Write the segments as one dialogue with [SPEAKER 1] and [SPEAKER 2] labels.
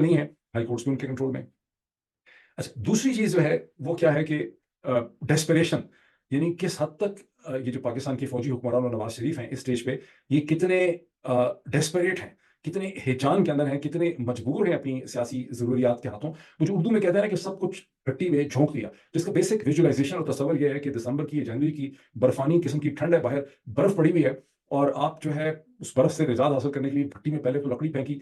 [SPEAKER 1] नहीं है, high courts भी उनके कंट्रोल में। अच्छा, दूसरी चीज़ जो है वो क्या है कि डेस्परेशन, यानी किस हद तक ये जो पाकिस्तान के फौजी हुक्मरान और नवाज शरीफ हैं इस स्टेज पे, ये कितने डेस्परेट हैं, कितने हिजान के अंदर हैं, कितने मजबूर हैं अपनी सियासी ज़रूरियात के हाथों। वो जो उर्दू में कहते हैं ना कि सब कुछ भट्टी में झोंक दिया, जिसका बेसिक विजुअलाइजेशन और तस्वर ये है कि दिसंबर की, जनवरी की बर्फानी किस्म की ठंड है, बाहर बर्फ पड़ी हुई है और आप जो है उस बर्फ से निजात हासिल करने के लिए भट्टी में पहले तो लकड़ी फेंकी,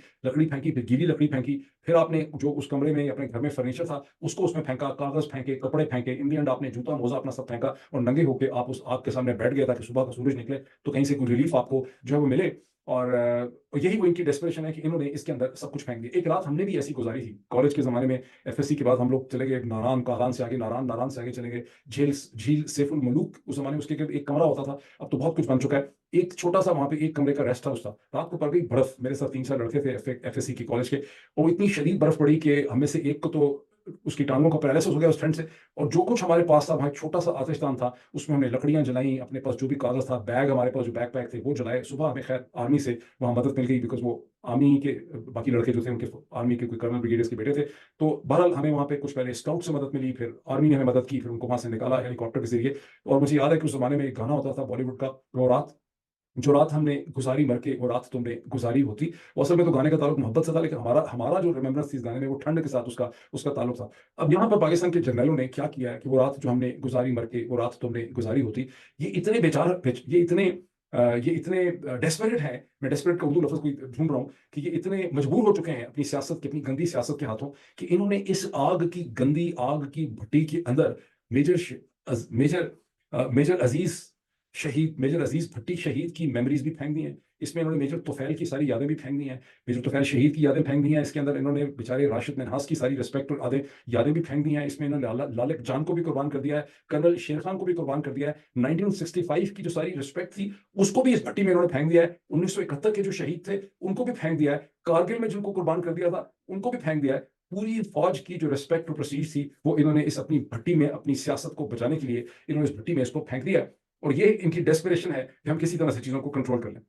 [SPEAKER 1] फिर गीली लकड़ी फेंकी, फिर आपने जो उस कमरे में अपने घर में फर्नीचर था उसको उसमें फेंका, कागज फेंके, कपड़े फेंके, इन दी एंड आपने जूता मोजा अपना सब फेंका और नंगे होके आप उस आग के सामने बैठ गए ताकि सुबह का सूरज निकले तो कहीं से कोई रिलीफ आपको जो है वो मिले। और यही वो इनकी डेस्परेशन है कि इन्होंने इसके अंदर सब कुछ फेंक दिया। एक रात हमने भी ऐसी गुजारी थी कॉलेज के ज़माने में, एफएससी के बाद हम लोग चले गए नारान, कागान से आगे नारान, नारान से आगे चले गए झील, झील सैफुल मलूक। उस ज़माने में उसके एक कमरा होता था, अब तो बहुत कुछ बन चुका है। एक छोटा सा वहाँ पे एक कमरे का रेस्ट हाउस था। रात को पड़ गई बर्फ, मेरे साथ 3-4 लड़के थे एफएससी के कॉलेज के, और वो इतनी शदीद बर्फ पड़ी कि हमें से एक को तो उसकी टांगों का पैरालिसिस हो गया उस ठंड से। और जो कुछ हमारे पास था, वहाँ एक छोटा सा आतिशदान था, उसमें हमने लकड़ियाँ जलाई, अपने पास जो भी कागज था, बैग हमारे पास जो बैग पैक थे वो जलाए। सुबह हमें खैर आर्मी से वहाँ मदद मिल गई, बिकॉज वो आर्मी के बाकी लड़के जो थे उनके आर्मी के कोई कर्नल ब्रिगेडियर्स के बेटे थे। तो बहरहाल हमें वहाँ पे कुछ पहले स्काउट से मदद मिली, फिर आर्मी ने हमें मदद की, फिर उनको वहाँ से निकाला हेलीकॉप्टर के जरिए। और मुझे याद है कि उस जमाने में एक गाना होता था बॉलीवुड का, वो रात जो रात हमने गुजारी मर के वो रात तुमने गुजारी होती। वो असल में तो गाने का ताल्लुक मोहब्बत से था, लेकिन हमारा हमारा जो रिमेम्बरेंस थी इस गाने में वो ठंड के साथ उसका उसका ताल्लुक था। अब यहाँ पर पाकिस्तान के जर्नलों ने क्या किया है कि वो रात जो हमने गुजारी मर के वो रात तुमने गुजारी होती, ये इतने ये इतने डेस्परेट हैं, मैं डेस्परेट का उर्दू लफ्ज़ कोई ढूंढ रहा हूँ, कि ये इतने मजबूर हो चुके हैं अपनी सियासत की, अपनी गंदी सियासत के हाथों, कि इन्होंने इस आग की, गंदी आग की भट्टी के अंदर मेजर मेजर मेजर अजीज मेजर अजीज भट्टी शहीद की मेमोरीज भी फेंक दी हैं। इसमें इन्होंने मेजर तुफैल की सारी यादें भी फेंक दी हैं, मेजर तुफैल शहीद की यादें फेंक दी हैं। इसके अंदर इन्होंने बेचारे राशिद मिन्हास की सारी रिस्पेक्ट और यादें भी फेंक दी हैं। इसमें इन्होंने लालिक जान को भी कुर्बान कर दिया है, कर्नल शेर खान को भी कुर्बान कर दिया है। 1965 की जो सारी रिस्पेक्ट थी उसको भी इस भट्टी में इन्होंने फेंक दिया है। 1971 के जो शहीद थे उनको भी फेंक दिया है। कारगिल में जिनको कुर्बान कर दिया था उनको भी फेंक दिया है। पूरी फौज की जो रिस्पेक्ट और प्रेस्टीज थी वो इन्होंने इस अपनी भट्टी में, अपनी सियासत को बचाने के लिए इन्होंने इस भट्टी में इसको फेंक दिया। और ये इनकी डेस्परेशन है कि हम किसी तरह से चीज़ों को कंट्रोल कर लें।